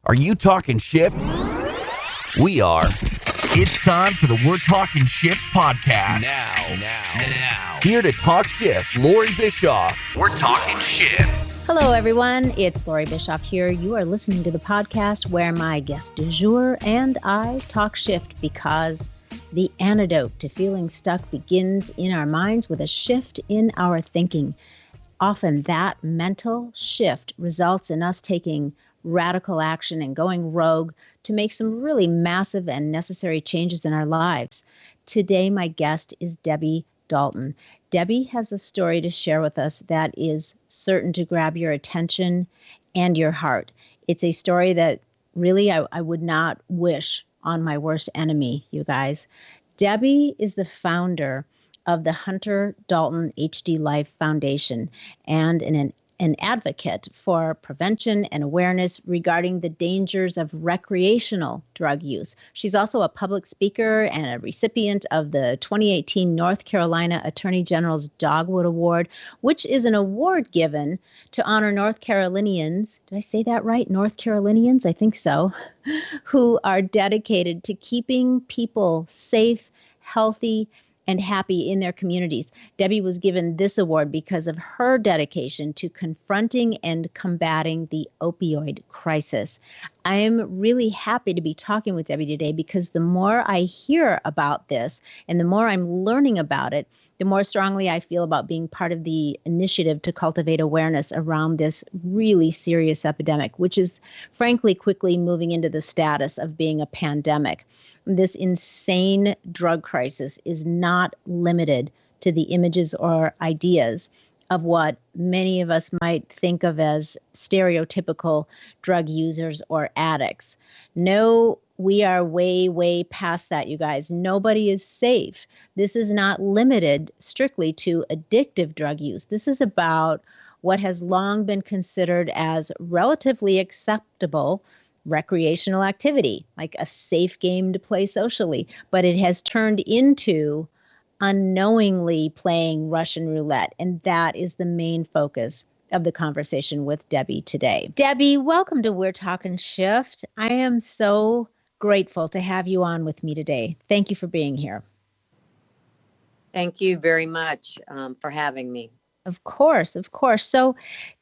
Are you talking shift? We are. It's time for the We're Talking Shift podcast. Now. Here to talk shift, Loree Bischoff. We're Talking Shift. Hello, everyone. It's Loree Bischoff here. You are listening to the podcast where my guest du jour and I talk shift because the antidote to feeling stuck begins in our minds with a shift in our thinking. Often that mental shift results in us taking radical action and going rogue to make some really massive and necessary changes in our lives. Today, my guest is Debbie Dalton. Debbie has a story to share with us that is certain to grab your attention and your heart. It's a story that really I would not wish on my worst enemy, you guys. Debbie is the founder of the Hunt-Dalton HD Life Foundation and an advocate for prevention and awareness regarding the dangers of recreational drug use. She's also a public speaker and a recipient of the 2018 North Carolina Attorney General's Dogwood Award, which is an award given to honor North Carolinians. Did I say that right? North Carolinians? I think so. Who are dedicated to keeping people safe, healthy, and happy in their communities. Debbie was given this award because of her dedication to confronting and combating the opioid crisis. I am really happy to be talking with Debbie today because the more I hear about this and the more I'm learning about it, the more strongly I feel about being part of the initiative to cultivate awareness around this really serious epidemic, which is frankly quickly moving into the status of being a pandemic. This insane drug crisis is not limited to the images or ideas of what many of us might think of as stereotypical drug users or addicts. No, we are way, way past that, you guys. Nobody is safe. This is not limited strictly to addictive drug use. This is about what has long been considered as relatively acceptable recreational activity, like a safe game to play socially, but it has turned into unknowingly playing Russian roulette, and that is the main focus of the conversation with Debbie today. Debbie, welcome to We're Talking Shift. I am so grateful to have you on with me today. Thank you for being here. Thank you very much for having me. Of course. So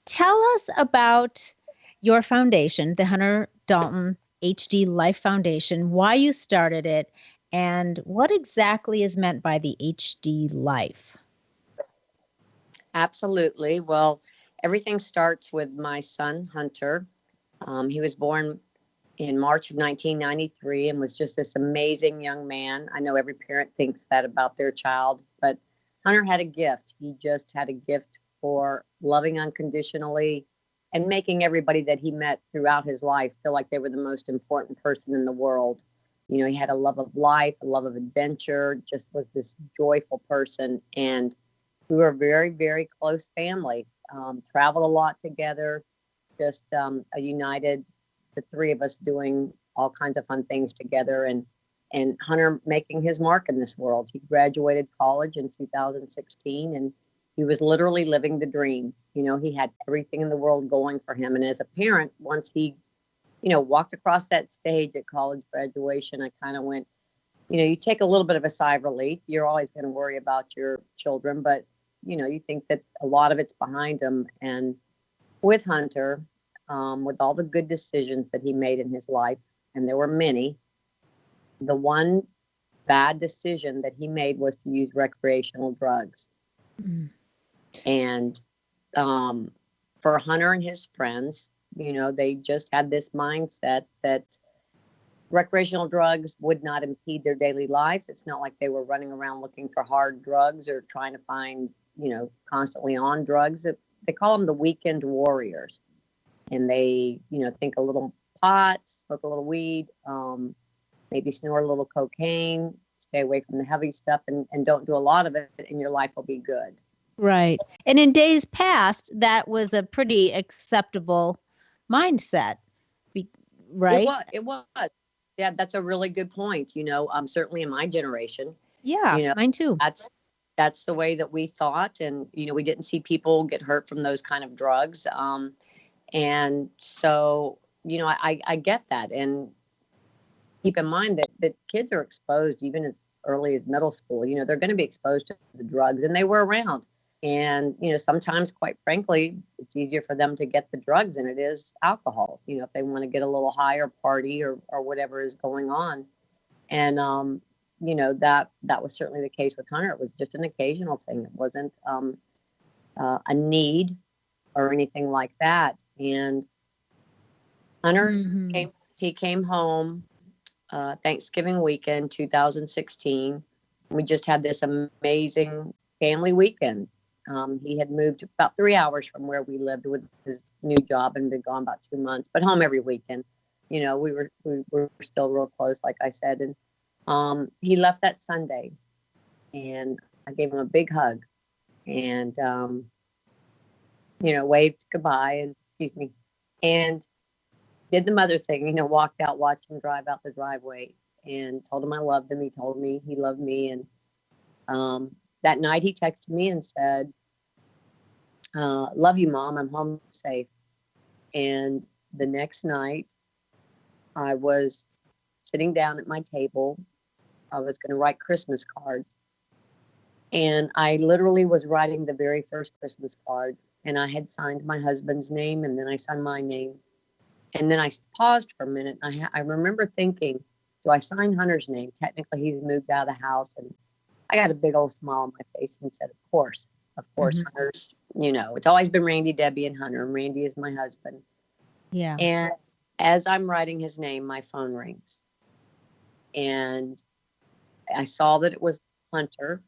tell us about your foundation, the Hunt-Dalton HD Life Foundation, why you started it, and what exactly is meant by the HD Life. Absolutely. Well, everything starts with my son, Hunter. He was born in March of 1993 and was just this amazing young man. I know every parent thinks that about their child, but Hunter had a gift. He just had a gift for loving unconditionally and making everybody that he met throughout his life feel like they were the most important person in the world. You know, he had a love of life, a love of adventure, just was this joyful person. And we were a very, very close family, traveled a lot together, just a united, the three of us doing all kinds of fun things together. And Hunter making his mark in this world. He graduated college in 2016 and he was literally living the dream. You know, he had everything in the world going for him. And as a parent, once he, walked across that stage at college graduation, I kind of went, you take a little bit of a sigh of relief. You're always going to worry about your children, but, you think that a lot of it's behind him. And with Hunter, with all the good decisions that he made in his life, and there were many, the one bad decision that he made was to use recreational drugs. Mm. And for Hunter and his friends, they just had this mindset that recreational drugs would not impede their daily lives. It's not like they were running around looking for hard drugs or trying to find, constantly on drugs. They call them the weekend warriors. And they, think a little pot, smoke a little weed, maybe snort a little cocaine, stay away from the heavy stuff and don't do a lot of it, and your life will be good. Right. And in days past, that was a pretty acceptable mindset, right? It was. Yeah, that's a really good point. Certainly in my generation. Yeah, mine too. That's the way that we thought. And, we didn't see people get hurt from those kind of drugs. And so I get that. And keep in mind that kids are exposed even as early as middle school. They're going to be exposed to the drugs, and they were around. And, sometimes, quite frankly, it's easier for them to get the drugs than it is alcohol, if they want to get a little higher party or whatever is going on. And, that was certainly the case with Hunter. It was just an occasional thing. It wasn't a need or anything like that. And Hunter came home Thanksgiving weekend, 2016. We just had this amazing family weekend. He had moved about 3 hours from where we lived with his new job and been gone about 2 months, but home every weekend. We were still real close, like I said. And he left that Sunday, and I gave him a big hug and, waved goodbye and and did the mother thing, walked out, watched him drive out the driveway, and told him I loved him. He told me he loved me. And that night he texted me and said, love you, Mom. I'm home safe. And the next night I was sitting down at my table. I was going to write Christmas cards. And I literally was writing the very first Christmas card. And I had signed my husband's name, and then I signed my name. And then I paused for a minute. I remember thinking, do I sign Hunter's name? Technically, he's moved out of the house. And I got a big old smile on my face and said, of course, Hunter's, it's always been Randy, Debbie, and Hunter. And Randy is my husband. Yeah. And as I'm writing his name, my phone rings. And I saw that it was Hunter.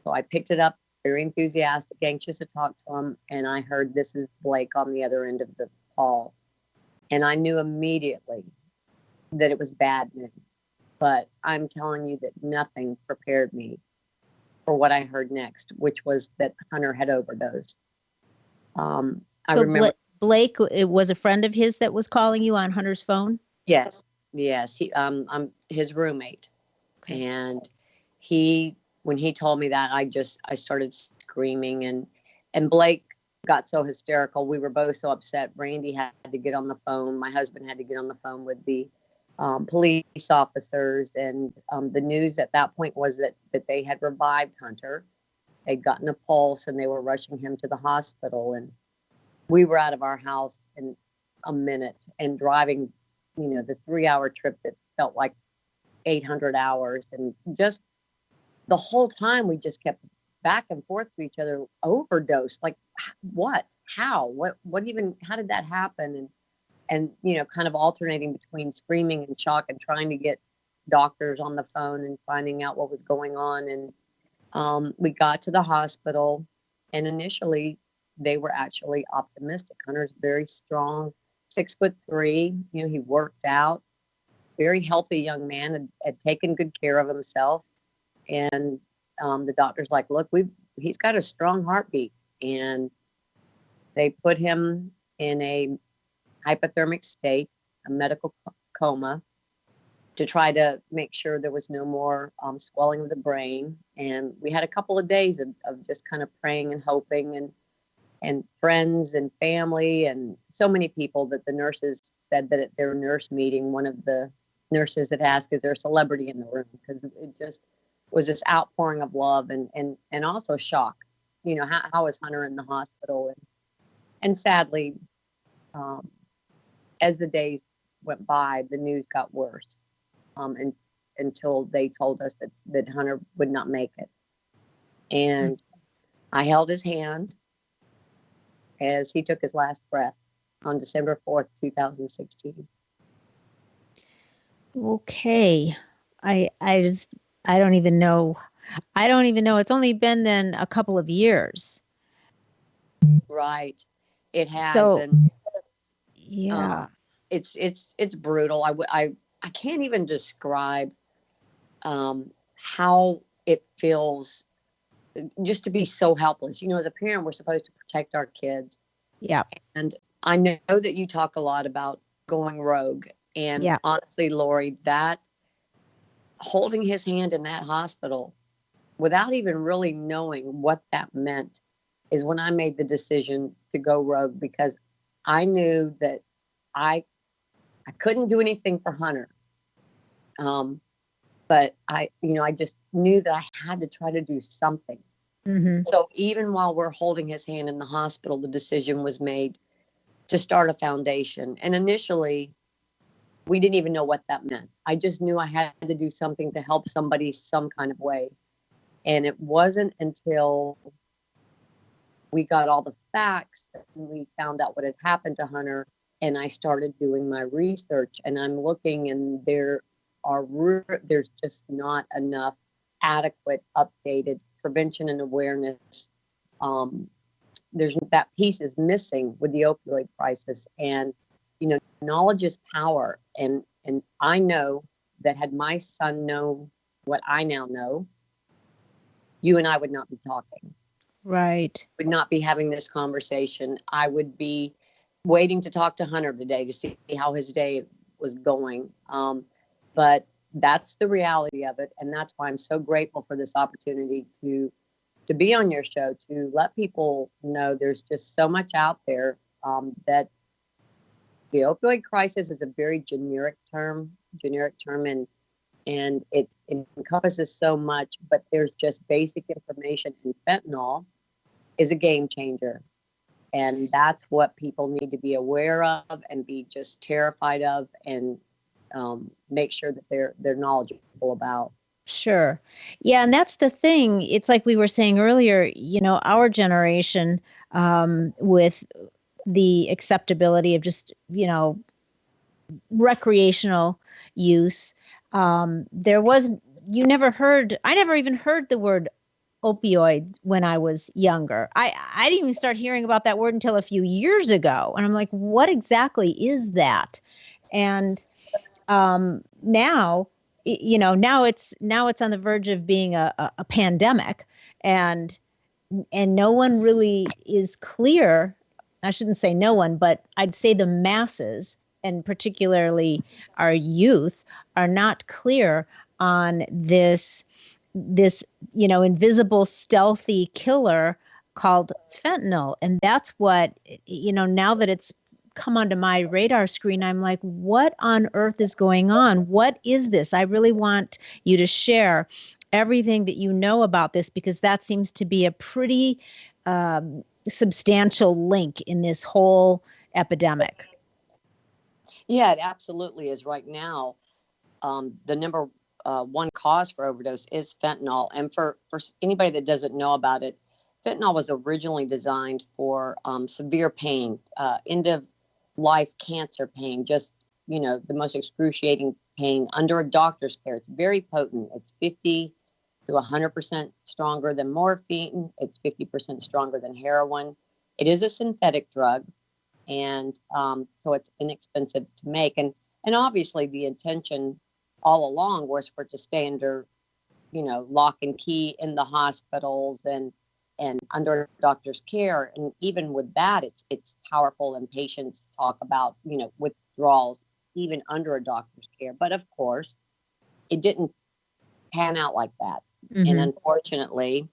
So I picked it up, very enthusiastic, anxious to talk to him. And I heard, this is Blake on the other end of the call. And I knew immediately that it was bad news. But I'm telling you that nothing prepared me for what I heard next, which was that Hunter had overdosed. I remember Blake, it was a friend of his that was calling you on Hunter's phone? Yes. He, I'm his roommate. Okay. And when he told me that, I started screaming, and Blake got so hysterical. We were both so upset. Randy had to get on the phone. My husband had to get on the phone with the police officers. And the news at that point was that they had revived Hunter. They'd gotten a pulse, and they were rushing him to the hospital. And we were out of our house in a minute and driving, the 3-hour trip that felt like 800 hours. And just the whole time we just kept back and forth to each other, overdose. Like what, how, what even, how did that happen? And, kind of alternating between screaming and shock and trying to get doctors on the phone and finding out what was going on. And we got to the hospital, and initially they were actually optimistic. Hunter's very strong, 6'3". He worked out, very healthy young man, had taken good care of himself. And the doctor's like, look, he's got a strong heartbeat. And they put him in a hypothermic state, a medical coma, to try to make sure there was no more swelling of the brain. And we had a couple of days of just kind of praying and hoping, and friends and family and so many people that the nurses said that at their nurse meeting, one of the nurses had asked, is there a celebrity in the room? Because it just was this outpouring of love and also shock. How is Hunter in the hospital? And sadly, as the days went by, the news got worse. And until they told us that Hunter would not make it. And I held his hand as he took his last breath on December 4th, 2016. Okay. I don't even know. It's only been then a couple of years. Right. It has. So, and yeah. It's brutal. I can't even describe how it feels just to be so helpless. As a parent, we're supposed to protect our kids. Yeah. And I know that you talk a lot about going rogue. And honestly, Loree, that holding his hand in that hospital without even really knowing what that meant is when I made the decision to go rogue, because I knew that I I couldn't do anything for Hunter. But I just knew that I had to try to do something. Mm-hmm. So even while we're holding his hand in the hospital, the decision was made to start a foundation. And initially, we didn't even know what that meant. I just knew I had to do something to help somebody some kind of way. And it wasn't until we got all the facts and we found out what had happened to Hunter, and I started doing my research, and I'm looking, and there's just not enough adequate updated prevention and awareness. There's that piece is missing with the opioid crisis, and knowledge is power. And I know that had my son known what I now know, you and I would not be talking. Right. Would not be having this conversation. I would be waiting to talk to Hunter today to see how his day was going. But that's the reality of it. And that's why I'm so grateful for this opportunity to be on your show, to let people know there's just so much out there, that the opioid crisis is a very generic term, and it encompasses so much, but there's just basic information. And fentanyl is a game changer. And that's what people need to be aware of and be just terrified of, and make sure that they're knowledgeable about. Sure. Yeah. And that's the thing. It's like we were saying earlier, our generation, with the acceptability of just, recreational use. I never even heard the word opioid when I was younger. I didn't even start hearing about that word until a few years ago. And I'm like, what exactly is that? And now, now it's on the verge of being a pandemic, and no one really is clear. I shouldn't say no one, but I'd say the masses, and particularly our youth, are not clear on this invisible, stealthy killer called fentanyl. And that's what, now that it's come onto my radar screen, I'm like, what on earth is going on? What is this? I really want you to share everything that you know about this, because that seems to be a pretty substantial link in this whole epidemic. Yeah, it absolutely is. Right now, the number one cause for overdose is fentanyl. And for anybody that doesn't know about it, fentanyl was originally designed for severe pain, end of life cancer pain, just, the most excruciating pain under a doctor's care. It's very potent. It's 50 to 100% stronger than morphine. It's 50% stronger than heroin. It is a synthetic drug. And so it's inexpensive to make. And obviously the intention all along was for it to stay under, lock and key in the hospitals and under doctor's care. And even with that, it's powerful, and patients talk about, withdrawals even under a doctor's care. But of course, it didn't pan out like that. Mm-hmm. And unfortunately,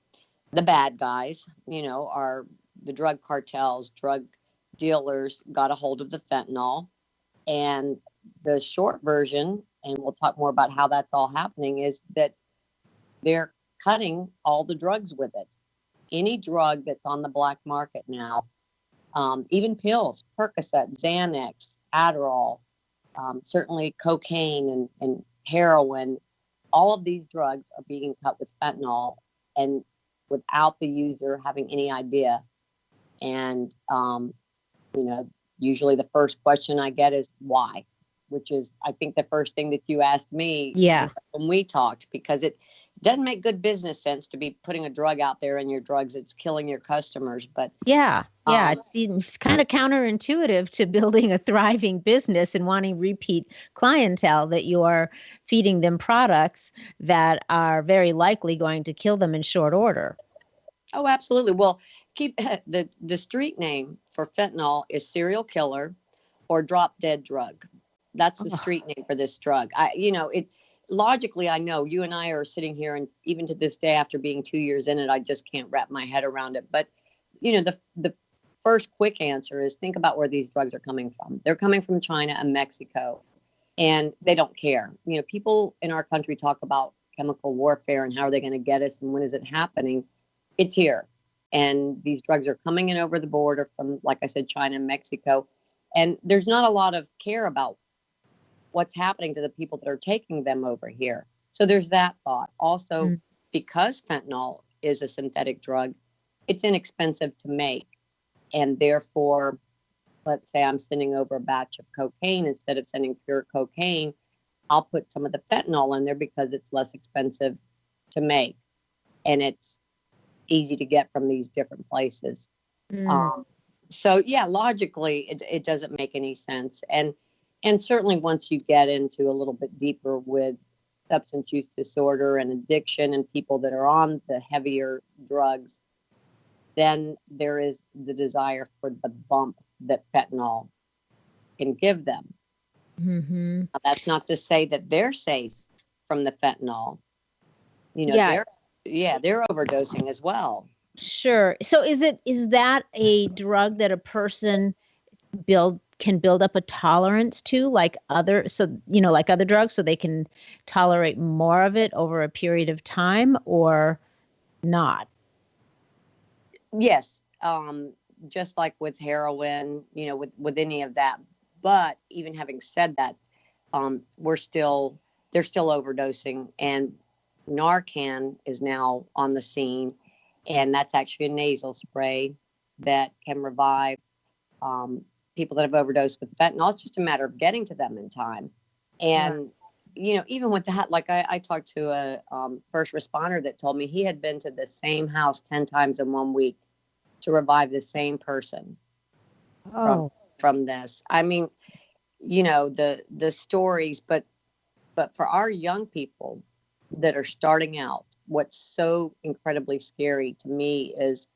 the bad guys, are the drug cartels, drug dealers got a hold of the fentanyl. And the short version, and we'll talk more about how that's all happening, is that they're cutting all the drugs with it. Any drug that's on the black market now, even pills, Percocet, Xanax, Adderall, certainly cocaine and heroin, all of these drugs are being cut with fentanyl, and without the user having any idea. And, usually the first question I get is why, which is, I think, the first thing that you asked me when we talked, because it doesn't make good business sense to be putting a drug out there in your drugs. It's killing your customers. But it seems kind of counterintuitive to building a thriving business and wanting repeat clientele, that you are feeding them products that are very likely going to kill them in short order. Oh, absolutely. Well, keep the street name for fentanyl is serial killer or drop dead drug. That's the street name for this drug. Logically, I know you and I are sitting here, and even to this day, after being 2 years in it, I just can't wrap my head around it. But, the first quick answer is think about where these drugs are coming from. They're coming from China and Mexico, and they don't care. People in our country talk about chemical warfare and how are they going to get us and when is it happening? It's here. And these drugs are coming in over the border from, like I said, China and Mexico. And there's not a lot of care about what's happening to the people that are taking them over here. So there's that thought. Also, because fentanyl is a synthetic drug, it's inexpensive to make. And therefore, let's say I'm sending over a batch of cocaine, instead of sending pure cocaine, I'll put some of the fentanyl in there because it's less expensive to make. And it's easy to get from these different places. So yeah, logically, it doesn't make any sense. And certainly once you get into a little bit deeper with substance use disorder and addiction and people that are on the heavier drugs, then there is the desire for the bump that fentanyl can give them. Now, that's not to say that they're safe from the fentanyl. They're overdosing as well. Sure. So is that a drug that a person can build up a tolerance to, like other drugs, so they can tolerate more of it over a period of time, or not? Yes. Just like with heroin, with any of that. But even having said that, they're still overdosing, and Narcan is now on the scene, and that's actually a nasal spray that can revive people that have overdosed with fentanyl. It's just a matter of getting to them in time. And, even with that, like I talked to a first responder that told me he had been to the same house 10 times in 1 week to revive the same person from this. I mean, the stories, but for our young people that are starting out, what's so incredibly scary to me is,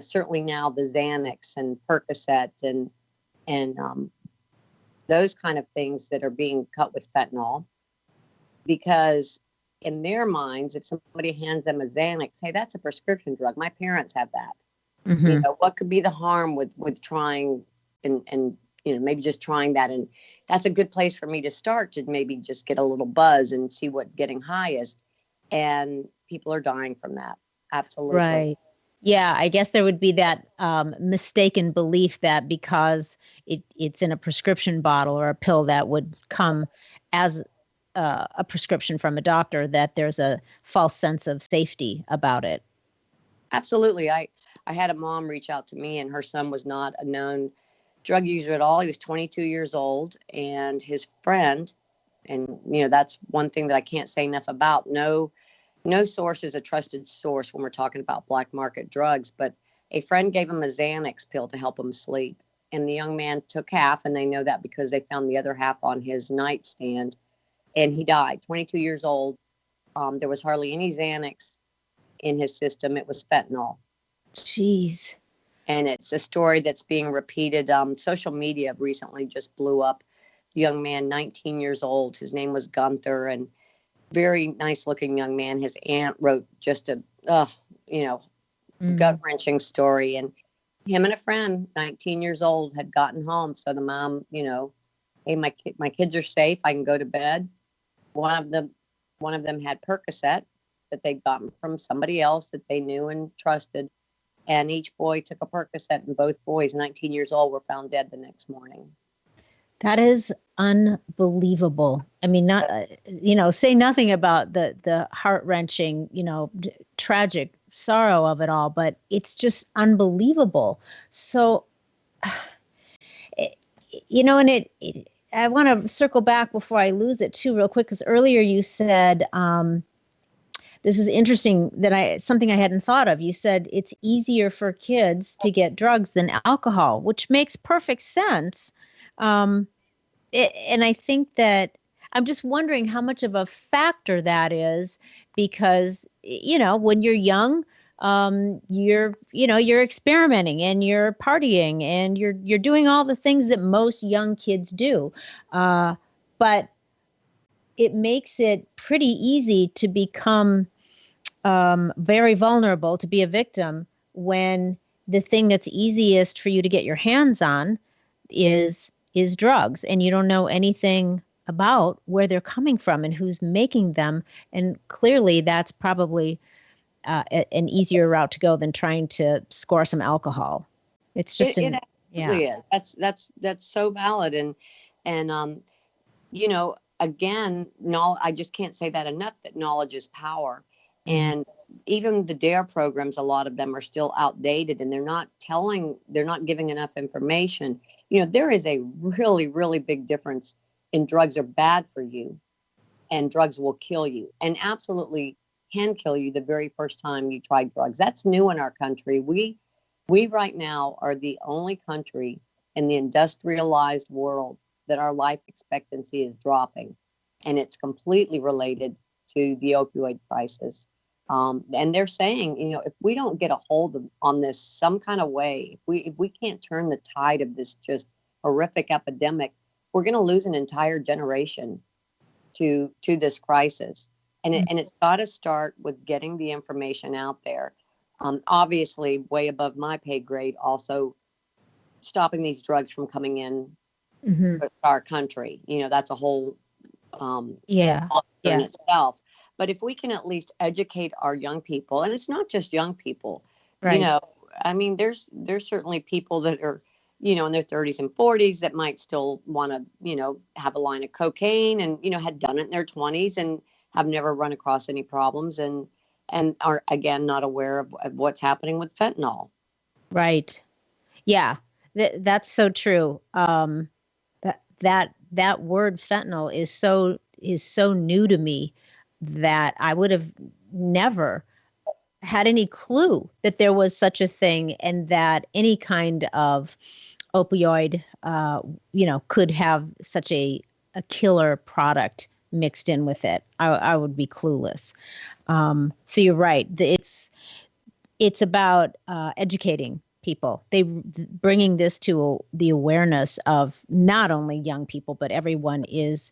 certainly now the Xanax and Percocet and those kind of things that are being cut with fentanyl, because in their minds, if somebody hands them a Xanax, hey, that's a prescription drug. My parents have that. What could be the harm with trying and maybe just trying that? And that's a good place for me to start, to maybe just get a little buzz and see what getting high is. And people are dying from that. Absolutely. Right. Yeah, I guess there would be that mistaken belief that because it's in a prescription bottle or a pill that would come as a prescription from a doctor, that there's a false sense of safety about it. Absolutely. I had a mom reach out to me, and her son was not a known drug user at all. He was 22 years old, and his friend, and that's one thing that I can't say enough about. No source is a trusted source when we're talking about black market drugs, but a friend gave him a Xanax pill to help him sleep. And the young man took half, and they know that because they found the other half on his nightstand, and he died, 22 years old. There was hardly any Xanax in his system. It was fentanyl. Jeez. And it's a story that's being repeated. Social media recently just blew up. The young man, 19 years old, his name was Gunther, and very nice looking young man. His aunt wrote just a, gut-wrenching story. And him and a friend, 19 years old, had gotten home. So the mom, hey, my kids are safe. I can go to bed. One of them had Percocet that they'd gotten from somebody else that they knew and trusted. And each boy took a Percocet, and both boys, 19 years old, were found dead the next morning. That is unbelievable. I mean, not, say nothing about the heart-wrenching, tragic sorrow of it all, but it's just unbelievable. So, I want to circle back before I lose it too, real quick, because earlier you said, this is interesting, something I hadn't thought of. You said it's easier for kids to get drugs than alcohol, which makes perfect sense. And I think that I'm just wondering how much of a factor that is, because, when you're young, you're experimenting and you're partying and you're doing all the things that most young kids do. But it makes it pretty easy to become very vulnerable, to be a victim when the thing that's easiest for you to get your hands on is drugs, and you don't know anything about where they're coming from and who's making them. And clearly that's probably an easier route to go than trying to score some alcohol. It's just it absolutely is. That's so valid. And again, I just can't say that enough, that knowledge is power. And even the DARE programs, a lot of them are still outdated, and they're not giving enough information. There is a really, really big difference in drugs are bad for you and drugs will kill you, and absolutely can kill you the very first time you try drugs. That's new in our country. We right now are the only country in the industrialized world that our life expectancy is dropping, and it's completely related to the opioid crisis. And they're saying, if we don't get a hold on this some kind of way, if we can't turn the tide of this just horrific epidemic, we're going to lose an entire generation to this crisis. And it's got to start with getting the information out there. Obviously, way above my pay grade, also stopping these drugs from coming in our country. That's a whole in itself. But if we can at least educate our young people, and it's not just young people, right. There's certainly people that are, in their 30s and 40s that might still want to, have a line of cocaine and, had done it in their 20s and have never run across any problems and are, again, not aware of what's happening with fentanyl. Right. Yeah, that's so true. That word fentanyl is so new to me that I would have never had any clue that there was such a thing, and that any kind of opioid, could have such a killer product mixed in with it. I would be clueless. So you're right. It's about educating people. Bringing this to the awareness of not only young people, but everyone is.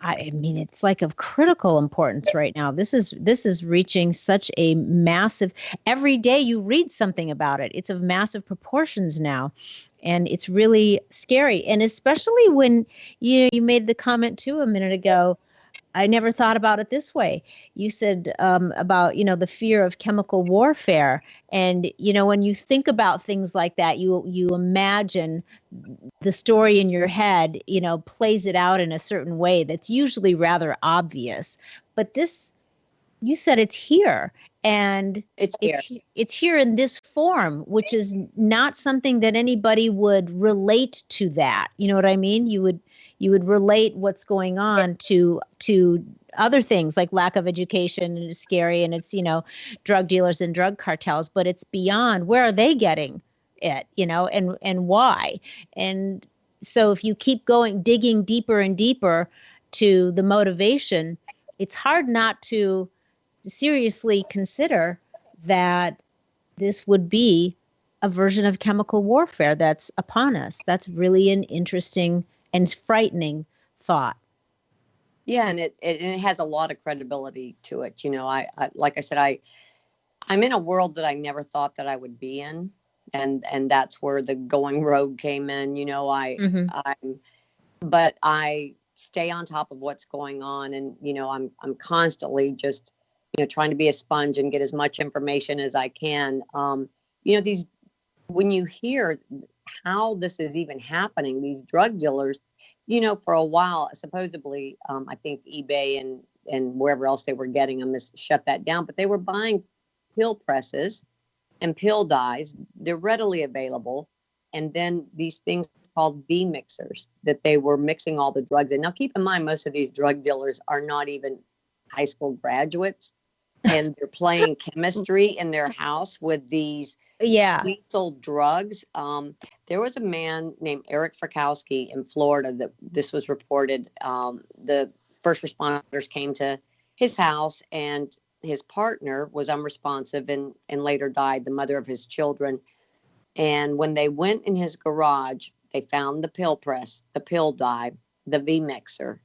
It's like of critical importance right now. This is reaching such a massive. Every day you read something about it. It's of massive proportions now, and it's really scary. And especially when you made the comment too a minute ago. I never thought about it this way. You said about, the fear of chemical warfare. And, when you think about things like that, you imagine the story in your head, plays it out in a certain way that's usually rather obvious. But this, you said it's here. And it's here in this form, which is not something that anybody would relate to that. You know what I mean? You would relate what's going on to other things like lack of education, and it's scary, and it's, drug dealers and drug cartels, but it's beyond. Where are they getting it, and why? And so if you keep digging deeper and deeper to the motivation, it's hard not to seriously consider that this would be a version of chemical warfare that's upon us. That's really an interesting and frightening thought. Yeah, and it has a lot of credibility to it. I like I said, I'm in a world that I never thought that I would be in, and that's where the going rogue came in. But I stay on top of what's going on, and I'm constantly just trying to be a sponge and get as much information as I can. When you hear how this is even happening, these drug dealers, for a while, supposedly, I think eBay and wherever else they were getting them has shut that down, but they were buying pill presses and pill dyes. They're readily available. And then these things called V mixers that they were mixing all the drugs in. Now, keep in mind, most of these drug dealers are not even high school graduates, and they're playing chemistry in their house with these lethal drugs. There was a man named Eric Frykowski in Florida that this was reported. The first responders came to his house, and his partner was unresponsive and later died, the mother of his children. And when they went in his garage, they found the pill press, the pill dye, the V mixer.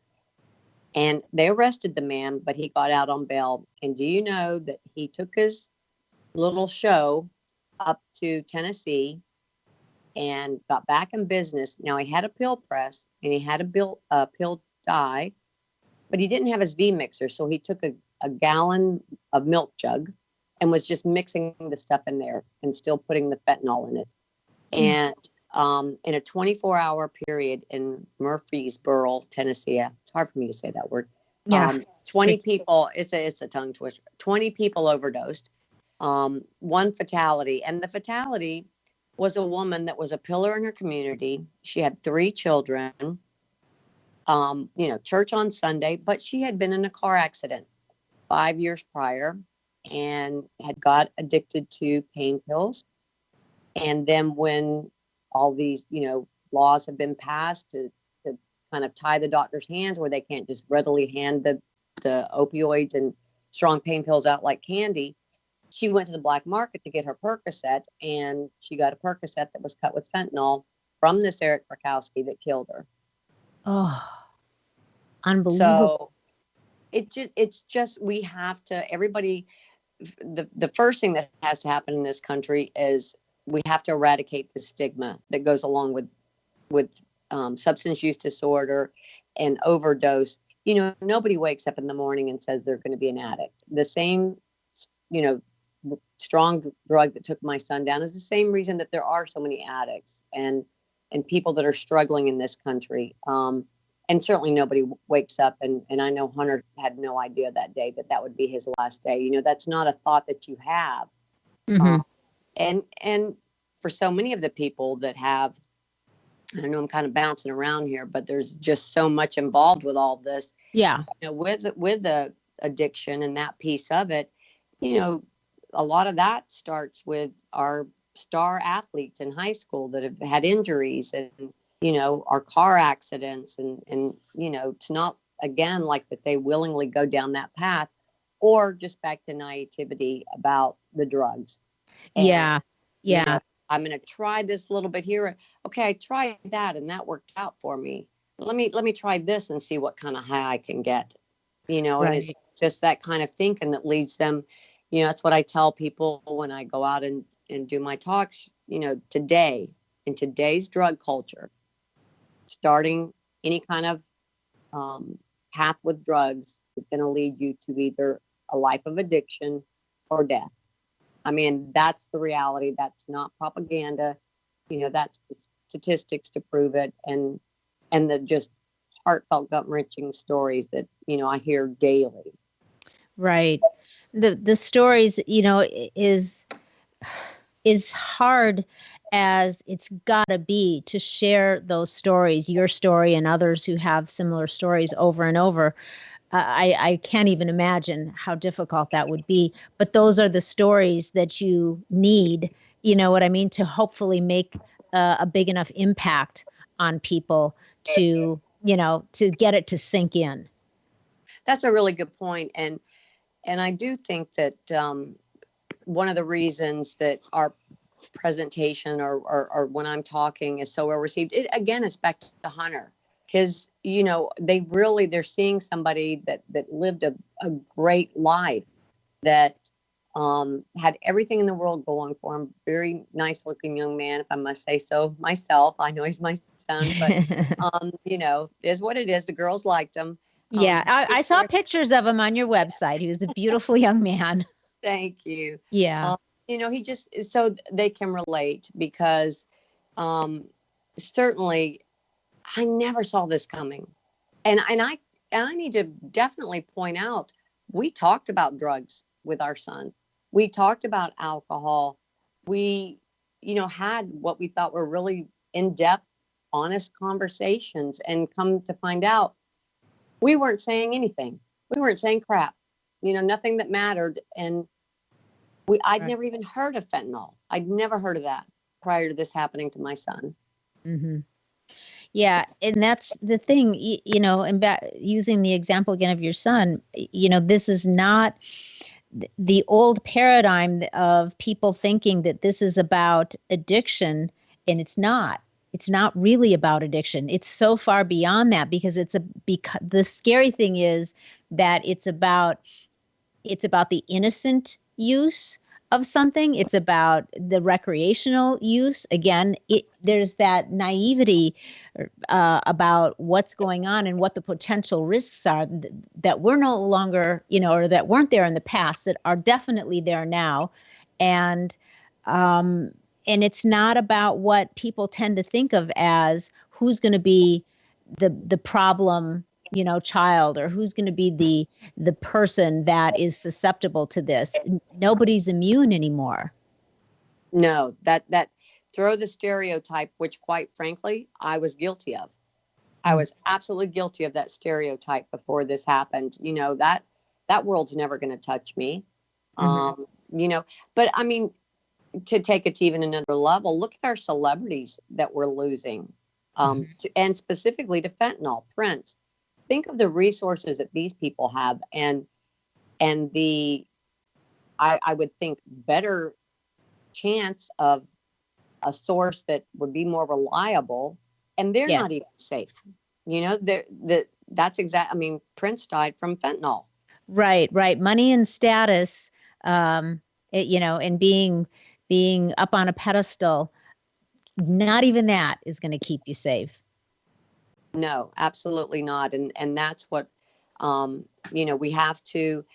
And they arrested the man, but he got out on bail. And do you know that he took his little show up to Tennessee and got back in business. Now he had a pill press and he had a pill dye, but he didn't have his V mixer. So he took a gallon of milk jug and was just mixing the stuff in there and still putting the fentanyl in it. And in a 24-hour period in Murfreesboro, Tennessee, it's hard for me to say that word. Yeah. 20 people, it's a tongue twister. 20 people overdosed, one fatality. And the fatality was a woman that was a pillar in her community. She had 3 children, church on Sunday, but she had been in a car accident 5 years prior and had got addicted to pain pills. And then when all these, laws have been passed to kind of tie the doctor's hands where they can't just readily hand the opioids and strong pain pills out like candy, she went to the black market to get her Percocet, and she got a Percocet that was cut with fentanyl from this Eric Rakowski that killed her. Oh, unbelievable. So it's just, we have to, everybody, the first thing that has to happen in this country is we have to eradicate the stigma that goes along with substance use disorder and overdose. Nobody wakes up in the morning and says they're going to be an addict. The same, strong drug that took my son down is the same reason that there are so many addicts and people that are struggling in this country. And certainly nobody wakes up and I know Hunter had no idea that day that would be his last day. That's not a thought that you have. Mm-hmm. And for so many of the people that have, I know I'm kind of bouncing around here, but there's just so much involved with all this. Yeah. With the addiction and that piece of it, a lot of that starts with our star athletes in high school that have had injuries and, our car accidents and, it's not, again, like that they willingly go down that path or just back to naivety about the drugs. And, yeah. I'm going to try this a little bit here. Okay, I tried that and that worked out for me. Let me try this and see what kind of high I can get. Right. And it's just that kind of thinking that leads them. That's what I tell people when I go out and do my talks. Today, in today's drug culture, starting any kind of path with drugs is going to lead you to either a life of addiction or death. I mean, that's the reality. That's not propaganda. That's the statistics to prove it. And the just heartfelt, gut-wrenching stories that, I hear daily. Right. The stories, is hard as it's gotta be to share those stories, your story and others who have similar stories over and over. I can't even imagine how difficult that would be. But those are the stories that you need, what I mean, to hopefully make a big enough impact on people to get it to sink in. That's a really good point. And I do think that one of the reasons that our presentation or when I'm talking is so well received, it's back to Hunter. Because, they're seeing somebody that lived a great life, that had everything in the world going for him. Very nice looking young man, if I must say so myself. I know he's my son, but, is what it is. The girls liked him. Yeah, I saw pictures of him on your website. He was a beautiful young man. Thank you. Yeah. He just, so they can relate because certainly I never saw this coming. And I need to definitely point out, we talked about drugs with our son. We talked about alcohol. We, had what we thought were really in-depth, honest conversations, and come to find out we weren't saying anything. We weren't saying crap, nothing that mattered. And I'd never even heard of fentanyl. I'd never heard of that prior to this happening to my son. Mm-hmm. Yeah. And that's the thing, and using the example again of your son, this is not the old paradigm of people thinking that this is about addiction, and it's not. It's not really about addiction. It's so far beyond that because the scary thing is that it's about the innocent use of something. It's about the recreational use. Again, there's that naivety about what's going on and what the potential risks are that we're no longer, or that weren't there in the past, that are definitely there now. And it's not about what people tend to think of as who's going to be the problem, child, or who's going to be the person that is susceptible to this. Nobody's immune anymore. No, that throw the stereotype, which quite frankly, I was guilty of. I was absolutely guilty of that stereotype before this happened. That world's never going to touch me. But I mean, to take it to even another level, look at our celebrities that we're losing, and specifically to fentanyl, Prince. Think of the resources that these people have, and I would think better chance of a source that would be more reliable, and they're not even safe. That's exact. I mean, Prince died from fentanyl. Right. Money and status, and being up on a pedestal, not even that is going to keep you safe. No, absolutely not. And that's what, we have to,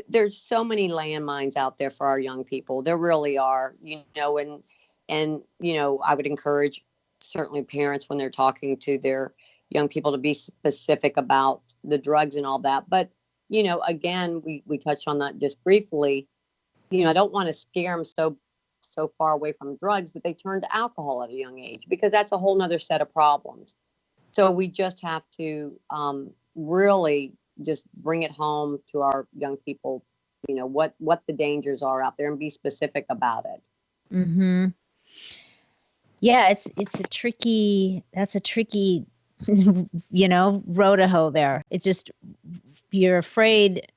there's so many landmines out there for our young people. There really are, and I would encourage certainly parents when they're talking to their young people to be specific about the drugs and all that. But, again, we touched on that just briefly. I don't want to scare them so far away from drugs that they turn to alcohol at a young age, because that's a whole nother set of problems. So we just have to really just bring it home to our young people, what the dangers are out there, and be specific about it. Mm-hmm. Yeah, that's a tricky road to hoe there. It's just, you're afraid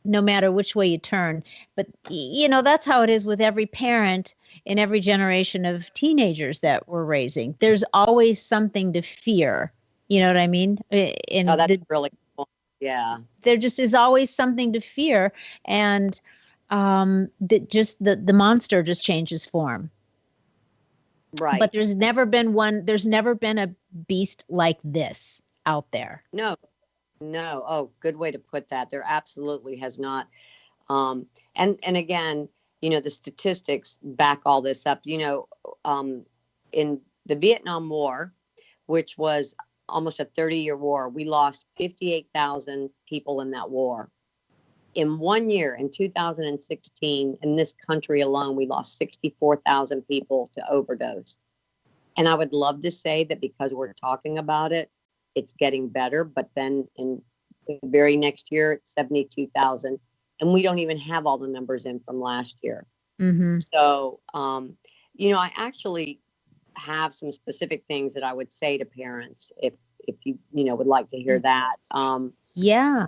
no matter which way you turn. But, that's how it is with every parent in every generation of teenagers that we're raising. There's always something to fear. You know what I mean? And that's really cool. Yeah. There just is always something to fear. And the monster just changes form. Right. But there's never been a beast like this out there. No. Oh, good way to put that. There absolutely has not. And again, the statistics back all this up. In the Vietnam War, which was almost a 30-year war, we lost 58,000 people in that war. In 1 year, in 2016, in this country alone, we lost 64,000 people to overdose. And I would love to say that because we're talking about it, it's getting better. But then in the very next year, it's 72,000. And we don't even have all the numbers in from last year. Mm-hmm. So, I actually have some specific things that I would say to parents if you, would like to hear that. Yeah,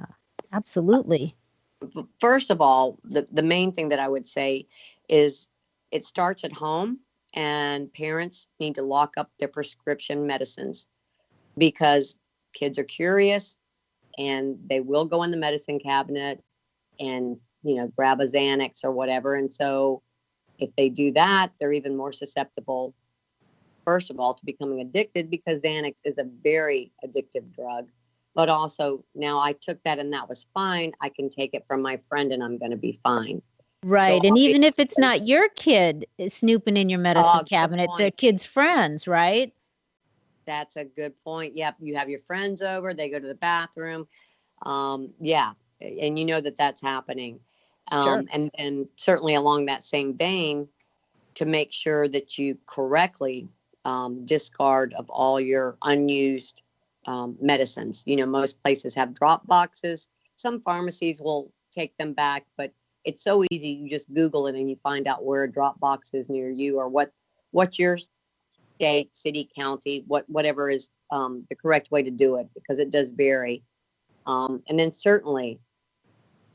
absolutely. First of all, the main thing that I would say is it starts at home, and parents need to lock up their prescription medicines, because kids are curious and they will go in the medicine cabinet and, grab a Xanax or whatever. And so if they do that, they're even more susceptible, first of all, to becoming addicted, because Xanax is a very addictive drug. But also, now I took that and that was fine. I can take it from my friend and I'm going to be fine. Right. So, and even if it's not your kid snooping in your medicine cabinet, the kid's friends, right? That's a good point. Yep. You have your friends over, they go to the bathroom. Yeah. And that's happening. Sure. And certainly along that same vein, to make sure that you correctly discard of all your unused medicines. Most places have drop boxes. Some pharmacies will take them back, but it's so easy. You just Google it and you find out where a drop box is near you, or what your state, city, county, whatever is the correct way to do it, because it does vary. And then certainly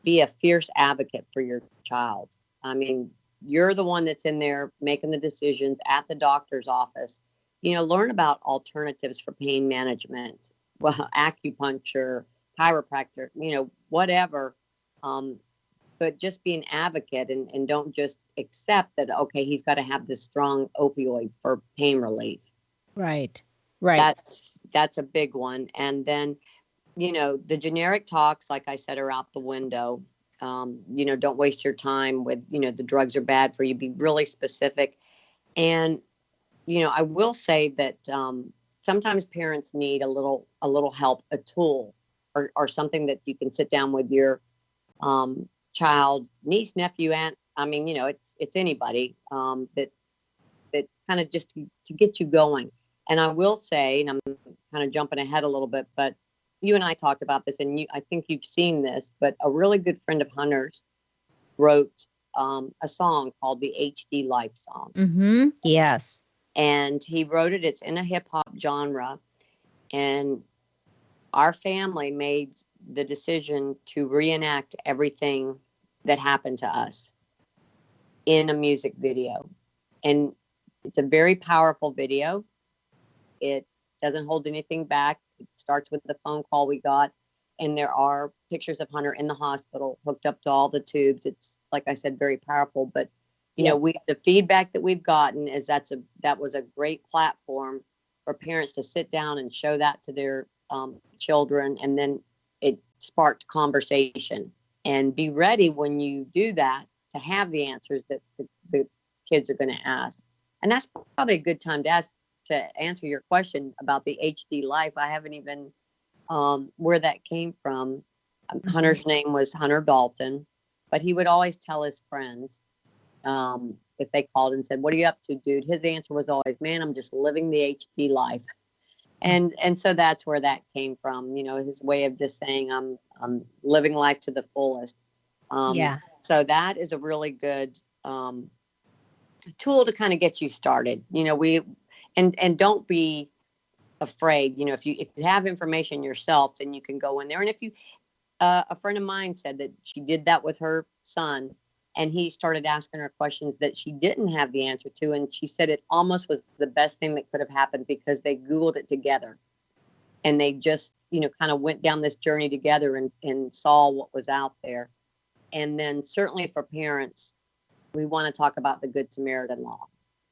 be a fierce advocate for your child. I mean, you're the one that's in there making the decisions at the doctor's office. Learn about alternatives for pain management, acupuncture, chiropractor, whatever. but just be an advocate and don't just accept that, okay, he's got to have this strong opioid for pain relief. Right. Right. That's a big one. And then, the generic talks, like I said, are out the window. Don't waste your time with, the drugs are bad for you. Be really specific. And, I will say that sometimes parents need a little help, a tool or something that you can sit down with your child, niece, nephew, aunt. I mean, it's anybody that kind of just to get you going. And I will say, and I'm kind of jumping ahead a little bit, but you and I talked about this, and I think you've seen this, but a really good friend of Hunter's wrote a song called the HD Life song. Mm-hmm. Yes. And he wrote it. It's in a hip hop genre. And our family made the decision to reenact everything that happened to us in a music video. And it's a very powerful video. It doesn't hold anything back. It starts with the phone call we got, and there are pictures of Hunter in the hospital hooked up to all the tubes. It's, like I said, very powerful. But the feedback that we've gotten is that was a great platform for parents to sit down and show that to their children, and then it sparked conversation. And be ready when you do that to have the answers that the kids are going to ask. And that's probably a good time to answer your question about the HD Life. I haven't even where that came from. Hunter's name was Hunt-Dalton, but he would always tell his friends if they called and said, "What are you up to, dude?" His answer was always, "Man, I'm just living the HD life." And so that's where that came from. His way of just saying, "I'm living life to the fullest." So that is a really good tool to kind of get you started. And don't be afraid. If you have information yourself, then you can go in there. And if you, a friend of mine said that she did that with her son, and he started asking her questions that she didn't have the answer to. And she said it almost was the best thing that could have happened, because they Googled it together, and they just, kind of went down this journey together and saw what was out there. And then certainly for parents, we want to talk about the Good Samaritan law.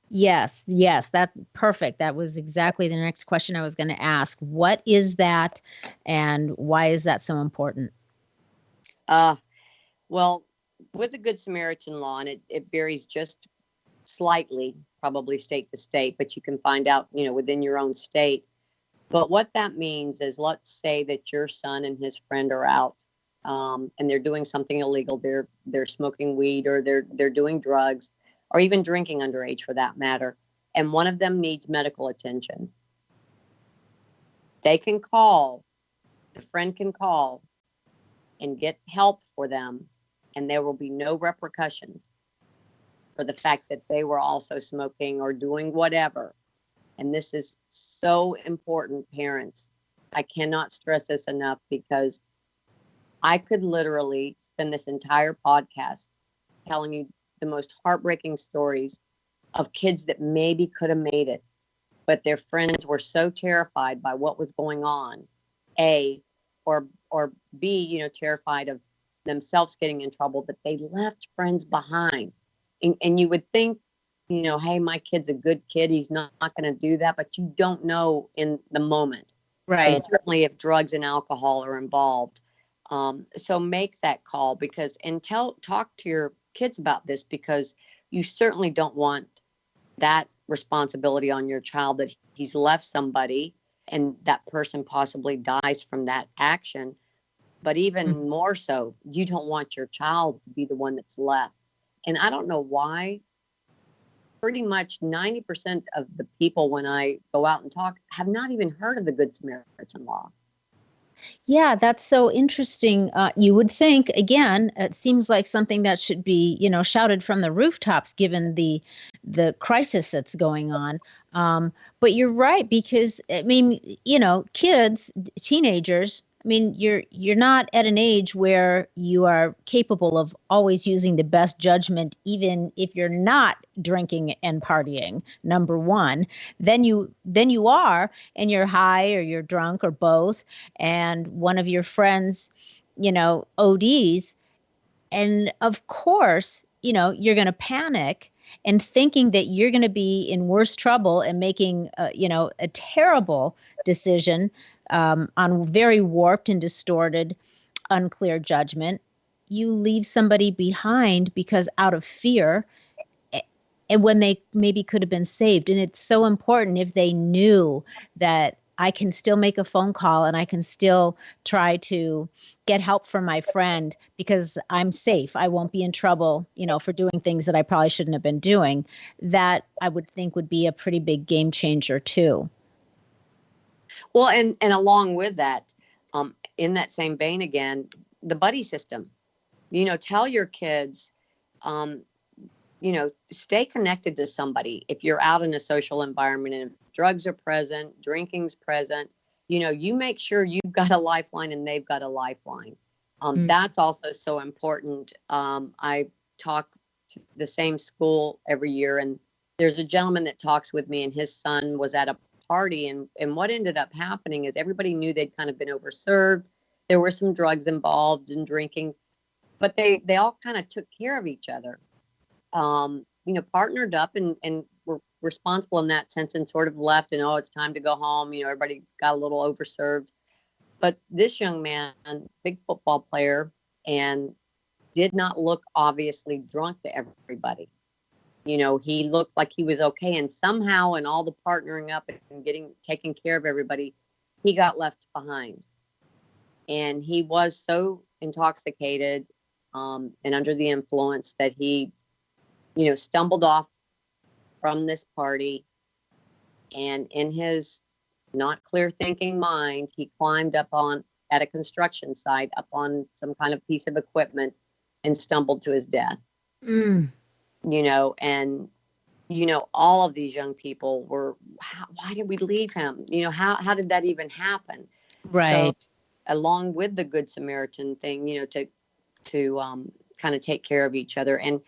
Yes, that's perfect. That was exactly the next question I was going to ask. What is that, and why is that so important? Well, with the Good Samaritan law, and it varies just slightly, probably state to state, but you can find out, within your own state. But what that means is, let's say that your son and his friend are out, and they're doing something illegal. They're smoking weed, or they're doing drugs, or even drinking underage for that matter. And one of them needs medical attention. They can call, the friend can call and get help for them. And there will be no repercussions for the fact that they were also smoking or doing whatever. And this is so important, parents. I cannot stress this enough, because I could literally spend this entire podcast telling you the most heartbreaking stories of kids that maybe could have made it, but their friends were so terrified by what was going on, or B, terrified of themselves getting in trouble, that they left friends behind. And you would think, hey, my kid's a good kid, he's not going to do that, but you don't know in the moment. Right. And certainly if drugs and alcohol are involved. So make that call, and talk to your kids about this, because you certainly don't want that responsibility on your child, that he's left somebody and that person possibly dies from that action. But even more so, you don't want your child to be the one that's left. And I don't know why, pretty much 90% of the people, when I go out and talk, have not even heard of the Good Samaritan law. Yeah, that's so interesting. You would think, again, it seems like something that should be, shouted from the rooftops, given the crisis that's going on. But you're right, because I mean, kids, teenagers, I mean, you're not at an age where you are capable of always using the best judgment, even if you're not drinking and partying. Number one, then you are, and you're high, or you're drunk, or both, and one of your friends, ODs. And of course, you're going to panic and thinking that you're going to be in worse trouble and making, a terrible decision on very warped and distorted, unclear judgment. You leave somebody behind because out of fear, and when they maybe could have been saved. And it's so important if they knew that I can still make a phone call and I can still try to get help from my friend because I'm safe. I won't be in trouble, for doing things that I probably shouldn't have been doing. That I would think would be a pretty big game changer too. Well, and along with that, in that same vein again, the buddy system, tell your kids, stay connected to somebody. If you're out in a social environment and if drugs are present, drinking's present, you make sure you've got a lifeline and they've got a lifeline. That's also so important. I talk to the same school every year, and there's a gentleman that talks with me, and his son was at a party. And what ended up happening is everybody knew they'd kind of been overserved. There were some drugs involved in drinking, but they all kind of took care of each other. Partnered up and were responsible in that sense and sort of left and, it's time to go home. Everybody got a little overserved. But this young man, big football player, and did not look obviously drunk to everybody. He looked like he was okay. And somehow in all the partnering up and taking care of everybody, he got left behind. And he was so intoxicated and under the influence that he stumbled off from this party, and in his not clear thinking mind, he climbed up at a construction site up on some kind of piece of equipment and stumbled to his death. All of these young people were, why did we leave him? How did that even happen? Right. So, along with the Good Samaritan thing, to kind of take care of each other and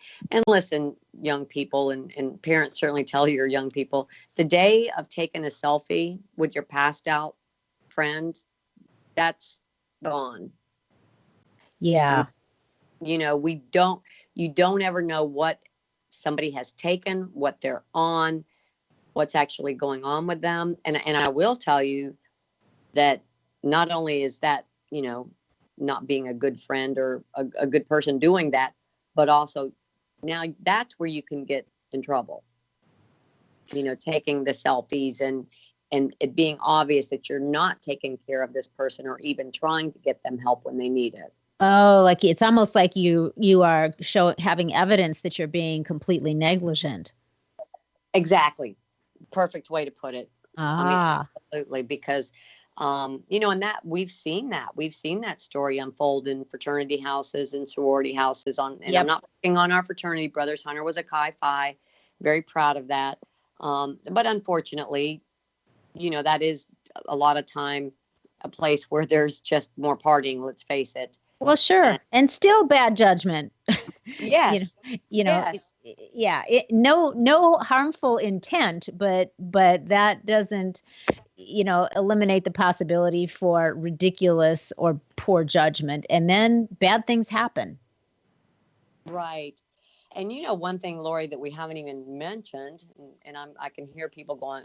listen, young people and parents certainly tell your young people, the day of taking a selfie with your passed out friend, that's gone. Yeah. You don't ever know what somebody has taken, what they're on, what's actually going on with them. And I will tell you that not only is that, not being a good friend or a good person doing that, but also now that's where you can get in trouble. Taking the selfies and it being obvious that you're not taking care of this person or even trying to get them help when they need it. Oh, like it's almost like you are having evidence that you're being completely negligent. Exactly. Perfect way to put it. Absolutely. Because and that we've seen that story unfold in fraternity houses and sorority houses Yep. I'm not picking on our fraternity brothers. Hunter was a Chi Phi, very proud of that. But unfortunately, that is a lot of time a place where there's just more partying, let's face it. Well, sure. And still bad judgment. Yes. Yes. No harmful intent, but that doesn't, eliminate the possibility for ridiculous or poor judgment. And then bad things happen. Right. And one thing, Loree, that we haven't even mentioned, and I can hear people going,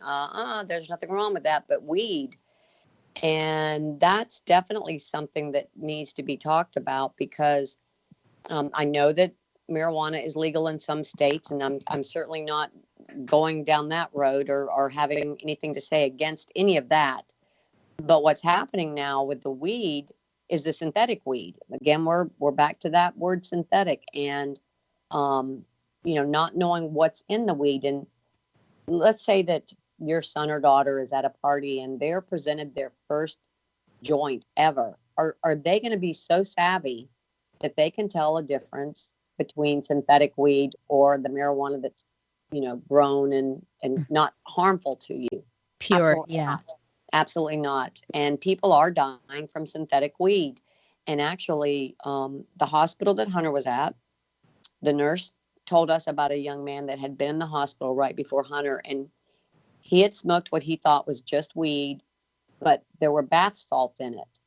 there's nothing wrong with that, but weed. And that's definitely something that needs to be talked about because I know that marijuana is legal in some states, and I'm certainly not going down that road or having anything to say against any of that. But what's happening now with the weed is the synthetic weed. Again, we're back to that word synthetic, and not knowing what's in the weed. And let's say that your son or daughter is at a party and they're presented their first joint ever. Are they going to be so savvy that they can tell a difference between synthetic weed or the marijuana that's, grown and not harmful to you? Pure. Absolutely Yeah. not. Absolutely not. And people are dying from synthetic weed. And actually, the hospital that Hunter was at, the nurse told us about a young man that had been in the hospital right before Hunter, and he had smoked what he thought was just weed, but there were bath salts in it.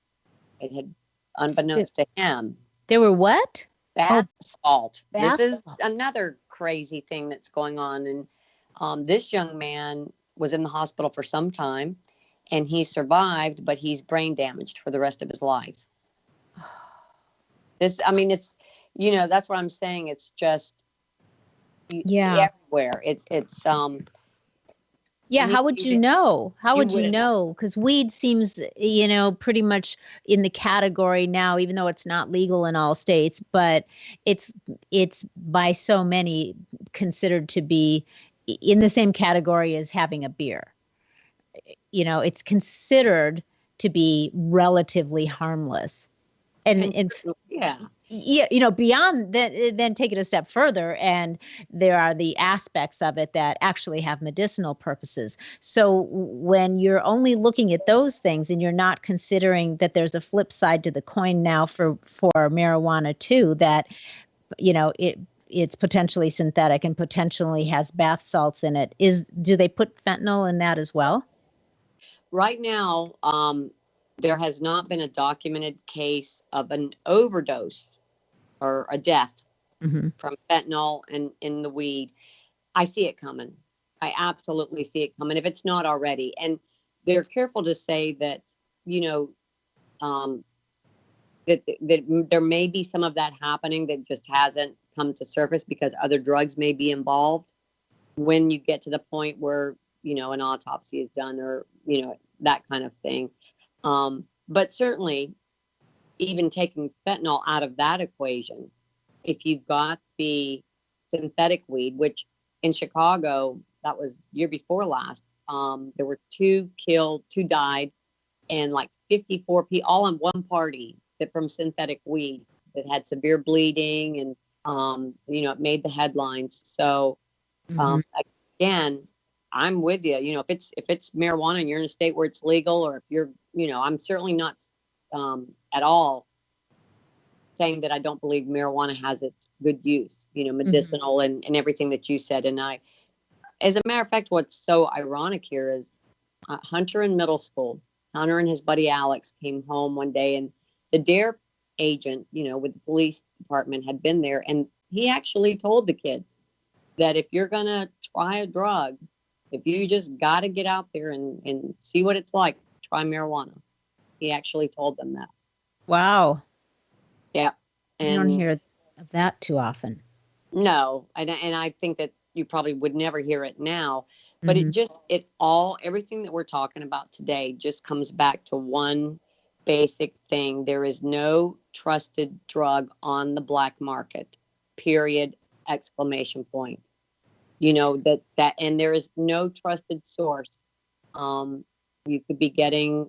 It had, unbeknownst to him. There were what? Bath salt. Bath This is salt. another crazy thing that's going on. And this young man was in the hospital for some time, and he survived, but he's brain damaged for the rest of his life. This, I mean, it's, that's what I'm saying. It's just everywhere. It's Yeah, how would you know? How would you know? Because weed seems, pretty much in the category now, even though it's not legal in all states, but it's by so many considered to be in the same category as having a beer. It's considered to be relatively harmless. And beyond that, then take it a step further, and there are the aspects of it that actually have medicinal purposes. So when you're only looking at those things and you're not considering that there's a flip side to the coin now for marijuana too, that it's potentially synthetic and potentially has bath salts in it. Do they put fentanyl in that as well? Right now, there has not been a documented case of an overdose or a death from fentanyl in the weed. I see it coming. I absolutely see it coming, if it's not already. And they're careful to say that, that there may be some of that happening that just hasn't come to surface because other drugs may be involved when you get to the point where, an autopsy is done or, that kind of thing. But certainly, even taking fentanyl out of that equation, if you've got the synthetic weed, which in Chicago, that was year before last, there were 2 killed, 2 died, and like 54 people, all in one party, that from synthetic weed that had severe bleeding, and it made the headlines. So again, I'm with you. If it's marijuana and you're in a state where it's legal, or if you're, I'm certainly not at all saying that I don't believe marijuana has its good use, medicinal and everything that you said. And as a matter of fact, what's so ironic here is Hunter in middle school, Hunter and his buddy Alex came home one day, and the DARE agent, with the police department, had been there. And he actually told the kids that if you're going to try a drug, if you just got to get out there and see what it's like, try marijuana. He actually told them that. Wow. Yeah. And you don't hear of that too often. No. And I think that you probably would never hear it now. But everything that we're talking about today just comes back to one basic thing. There is no trusted drug on the black market, period, exclamation point. That and there is no trusted source. You could be getting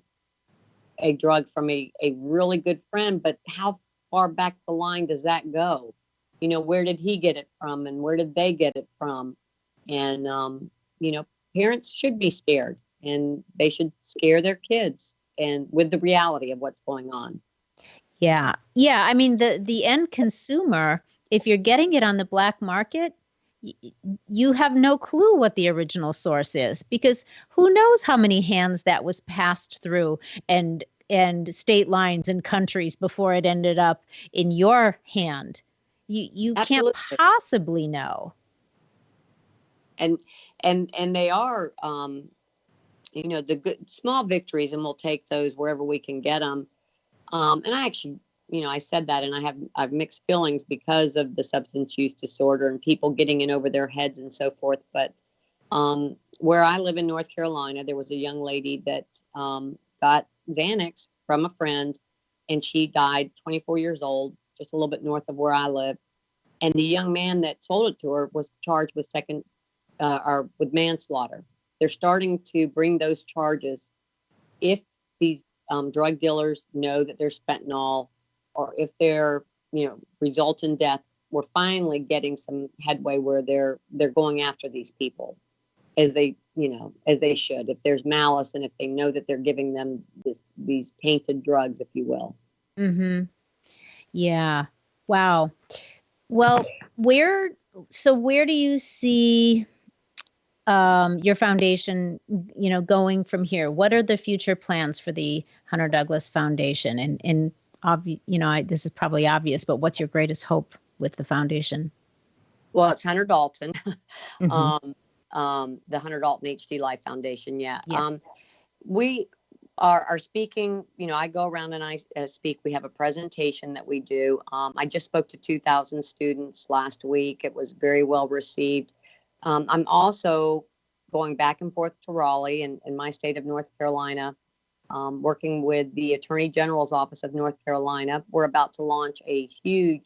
a drug from a really good friend, but how far back the line does that go? Where did he get it from, and where did they get it from? And parents should be scared, and they should scare their kids and with the reality of what's going on. Yeah. I mean, the end consumer, if you're getting it on the black market, you have no clue what the original source is, because who knows how many hands that was passed through and state lines and countries before it ended up in your hand. You can't possibly know. And they are, the good small victories, and we'll take those wherever we can get them. And I actually, I said that, and I've mixed feelings because of the substance use disorder and people getting in over their heads and so forth. But where I live in North Carolina, there was a young lady that got Xanax from a friend, and she died 24 years old, just a little bit north of where I live. And the young man that sold it to her was charged with with manslaughter. They're starting to bring those charges if these drug dealers know that there's fentanyl, or if they're, result in death. We're finally getting some headway where they're going after these people as they should, if there's malice and if they know that they're giving them these tainted drugs, if you will. Mm-hmm. Yeah. Wow. Well, where do you see your foundation, going from here? What are the future plans for the Hunter Douglas Foundation? And this is probably obvious, but what's your greatest hope with the foundation? Well, it's Hunt-Dalton, Mm-hmm. the Hunt-Dalton HD Life Foundation. Yeah. Yes. We are speaking, I go around and I speak. We have a presentation that we do. I just spoke to 2,000 students last week. It was very well received. I'm also going back and forth to Raleigh in my state of North Carolina, working with the Attorney General's Office of North Carolina. We're about to launch a huge,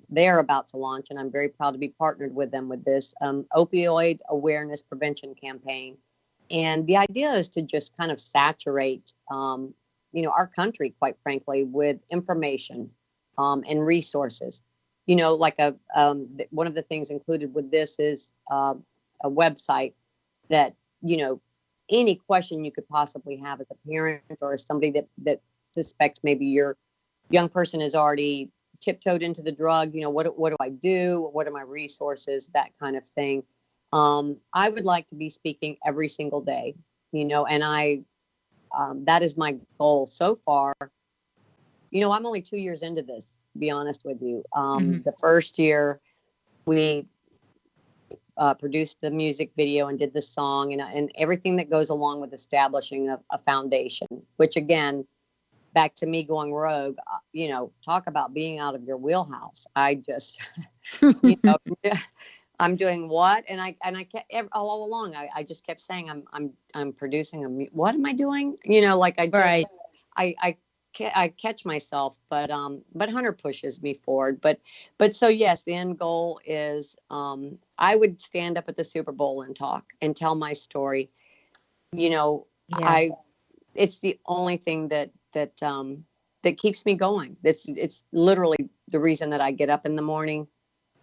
they're about to launch, and I'm very proud to be partnered with them with this opioid awareness prevention campaign. And the idea is to just kind of saturate, our country, quite frankly, with information and resources. Like one of the things included with this is a website that, any question you could possibly have as a parent or as somebody that suspects maybe your young person has already tiptoed into the drug, what do I do? What are my resources? That kind of thing. I would like to be speaking every single day, and that is my goal so far. I'm only 2 years into this, to be honest with you. The first year we produced the music video and did the song and everything that goes along with establishing a foundation, which again, back to me going rogue, talk about being out of your wheelhouse. I just, I'm doing what? And I kept all along, I just kept saying, I'm producing what am I doing? Right. I catch myself, but Hunter pushes me forward. But so yes, the end goal is, I would stand up at the Super Bowl and talk and tell my story. Yeah. It's the only thing that keeps me going. It's literally the reason that I get up in the morning.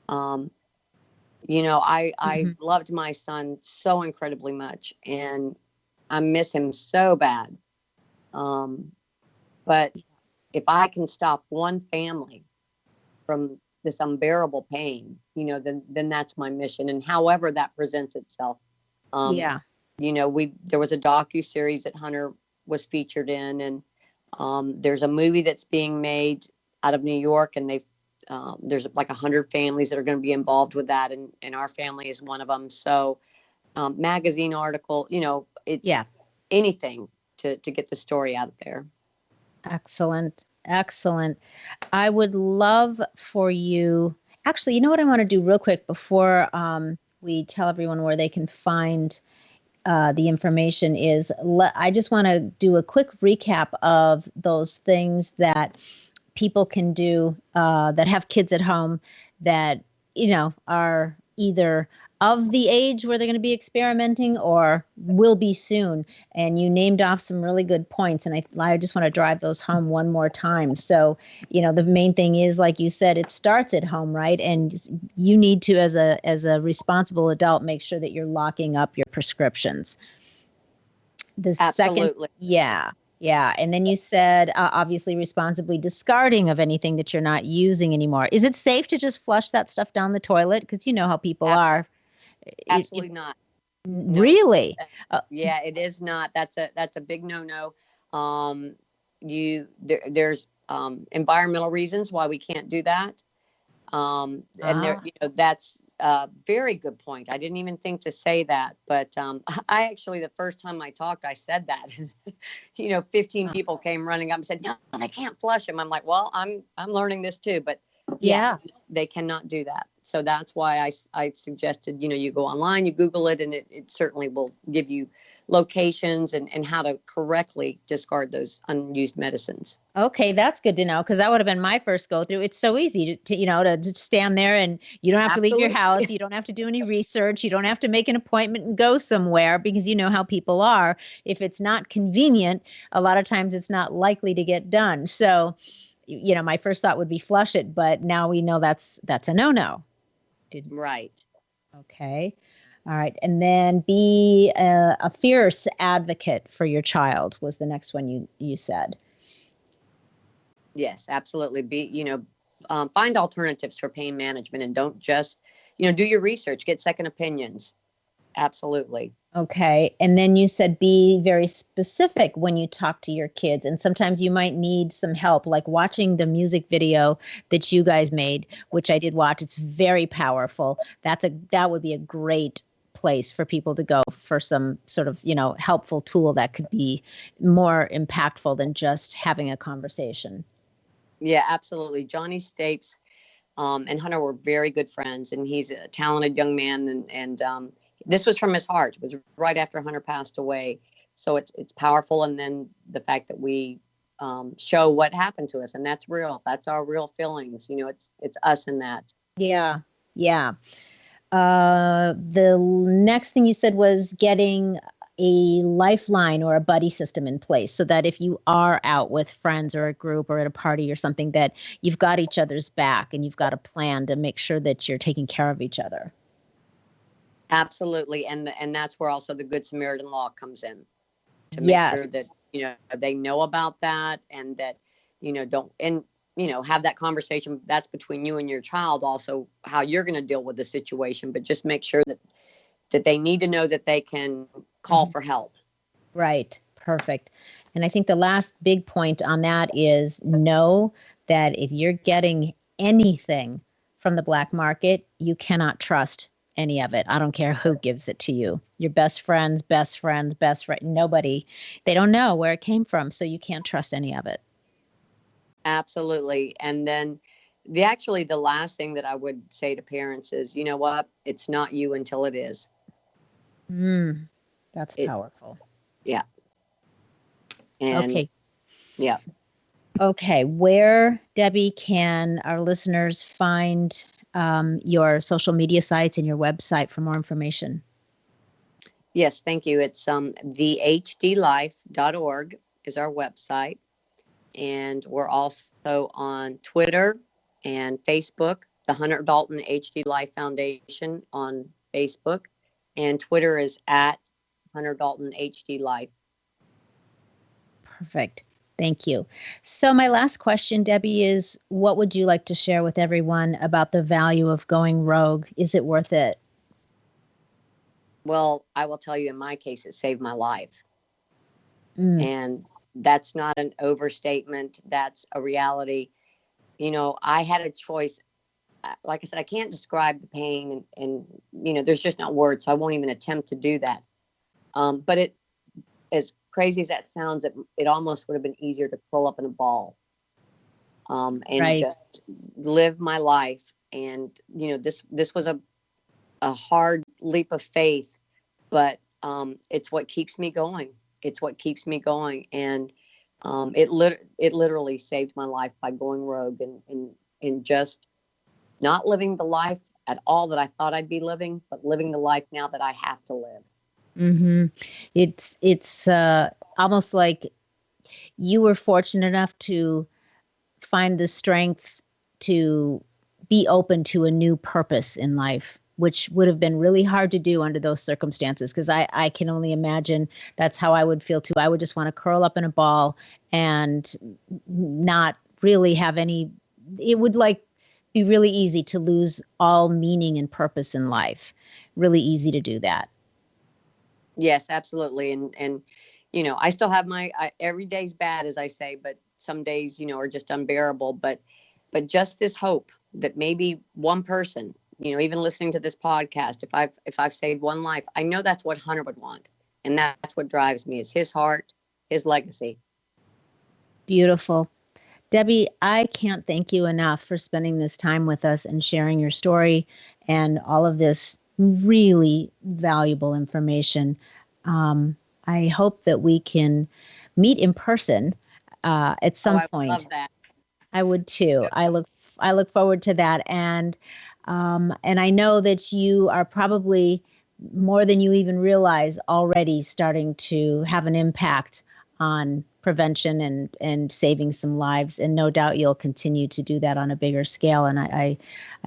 I loved my son so incredibly much, and I miss him so bad. But if I can stop one family from this unbearable pain, then that's my mission. And however that presents itself. Yeah. There was a docuseries that Hunter was featured in, and there's a movie that's being made out of New York, and there's like 100 families that are going to be involved with that, and our family is one of them. So, magazine article, anything to get the story out there. Excellent. I would love for you, actually, you know what I want to do real quick before we tell everyone where they can find the information is, I just want to do a quick recap of those things that people can do that have kids at home that, are either of the age where they're going to be experimenting or will be soon. And you named off some really good points. And I just want to drive those home one more time. So, the main thing is, like you said, it starts at home, right? And you need to, as a responsible adult, make sure that you're locking up your prescriptions. Absolutely. Yeah. And then you said, obviously, responsibly discarding of anything that you're not using anymore. Is it safe to just flush that stuff down the toilet? Because you know how people are. Absolutely not. No. Really? Yeah, it is not. That's a big no-no. There's environmental reasons why we can't do that. And that's a very good point. I didn't even think to say that, but I actually, the first time I talked, I said that. 15 people came running up and said, "No, they can't flush them." I'm like, "Well, I'm learning this too," but yes, they cannot do that. So that's why I suggested, you go online, you Google it, and it certainly will give you locations and how to correctly discard those unused medicines. Okay, that's good to know, because that would have been my first go through. It's so easy to stand there, and you don't have to leave your house. You don't have to do any research. You don't have to make an appointment and go somewhere, because you know how people are. If it's not convenient, a lot of times it's not likely to get done. So, my first thought would be flush it, but now we know that's a no-no. Right. Okay. All right. And then be a fierce advocate for your child was the next one you said. Yes, absolutely. Find alternatives for pain management, and don't just, do your research, get second opinions. Absolutely. Okay. And then you said be very specific when you talk to your kids. And sometimes you might need some help, like watching the music video that you guys made, which I did watch. It's very powerful. That would be a great place for people to go for some sort of, helpful tool that could be more impactful than just having a conversation. Yeah, absolutely. Johnny Stapes and Hunter were very good friends, and he's a talented young man. And this was from his heart. It was right after Hunter passed away. So it's powerful. And then the fact that we show what happened to us, and that's real. That's our real feelings. It's us in that. Yeah. Yeah. The next thing you said was getting a lifeline or a buddy system in place so that if you are out with friends or a group or at a party or something, that you've got each other's back and you've got a plan to make sure that you're taking care of each other. Absolutely. And that's where also the Good Samaritan law comes in, to make sure that, they know about that, and that, have that conversation that's between you and your child, also how you're going to deal with the situation, but just make sure that they need to know that they can call for help. Right. Perfect. And I think the last big point on that is know that if you're getting anything from the black market, you cannot trust any of it. I don't care who gives it to you. Your best friend, nobody, they don't know where it came from. So you can't trust any of it. Absolutely. And then the last thing that I would say to parents is, you know what? It's not you until it is. That's powerful. Yeah. And okay. Yeah. Okay. Where, Debbie, can our listeners find your social media sites and your website for more information? Yes, thank you. It's thehdlife.org is our website. And we're also on Twitter and Facebook, the Hunt-Dalton HD Life Foundation on Facebook. And Twitter is at Hunt-Dalton HD Life. Perfect. Thank you. So my last question, Debbie, is what would you like to share with everyone about the value of going rogue? Is it worth it? Well, I will tell you, in my case, it saved my life. And that's not an overstatement. That's a reality. I had a choice. Like I said, I can't describe the pain and there's just not words. So I won't even attempt to do that. But it, as crazy as that sounds, it almost would have been easier to curl up in a ball and just live my life. And, this was a hard leap of faith, but it's what keeps me going. It's what keeps me going. And it literally saved my life by going rogue and just not living the life at all that I thought I'd be living, but living the life now that I have to live. Mm-hmm. It's almost like you were fortunate enough to find the strength to be open to a new purpose in life, which would have been really hard to do under those circumstances. Because I can only imagine that's how I would feel too. I would just want to curl up in a ball and not really have any, it would be really easy to lose all meaning and purpose in life. Really easy to do that. Yes, absolutely. And I still have every day's bad, as I say, but some days, are just unbearable. But just this hope that maybe one person, even listening to this podcast, if I've saved one life, I know that's what Hunter would want. And that's what drives me, is his heart, his legacy. Beautiful. Debbie, I can't thank you enough for spending this time with us and sharing your story and all of this really valuable information. I hope that we can meet in person at some point. I love that. I would too. I look forward to that. And I know that you are probably, more than you even realize, already starting to have an impact on prevention and saving some lives. And no doubt you'll continue to do that on a bigger scale. And I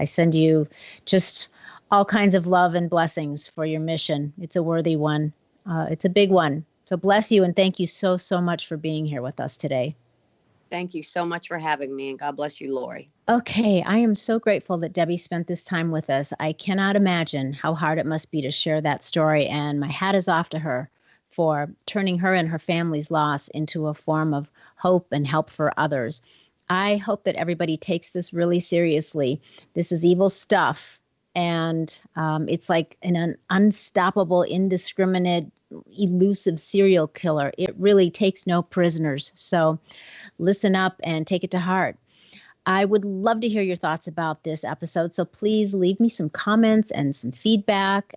send you just all kinds of love and blessings for your mission. It's a worthy one. It's a big one. So bless you and thank you so much for being here with us today. Thank you so much for having me, and God bless you, Loree. Okay, I am so grateful that Debbie spent this time with us. I cannot imagine how hard it must be to share that story, and my hat is off to her for turning her and her family's loss into a form of hope and help for others. I hope that everybody takes this really seriously. This is evil stuff, and it's like an unstoppable, indiscriminate, elusive serial killer. It really takes no prisoners. So listen up and take it to heart. I would love to hear your thoughts about this episode. So please leave me some comments and some feedback.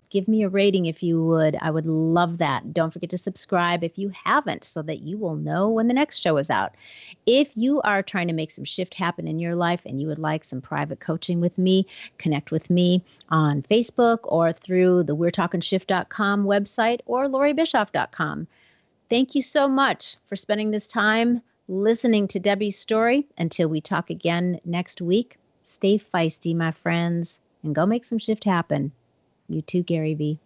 Give me a rating if you would. I would love that. Don't forget to subscribe if you haven't so that you will know when the next show is out. If you are trying to make some shift happen in your life and you would like some private coaching with me, connect with me on Facebook or through the we'retalkingshift.com website or LoreeBischoff.com. Thank you so much for spending this time listening to Debbie's story. Until we talk again next week, stay feisty, my friends, and go make some shift happen. You too, Gary V.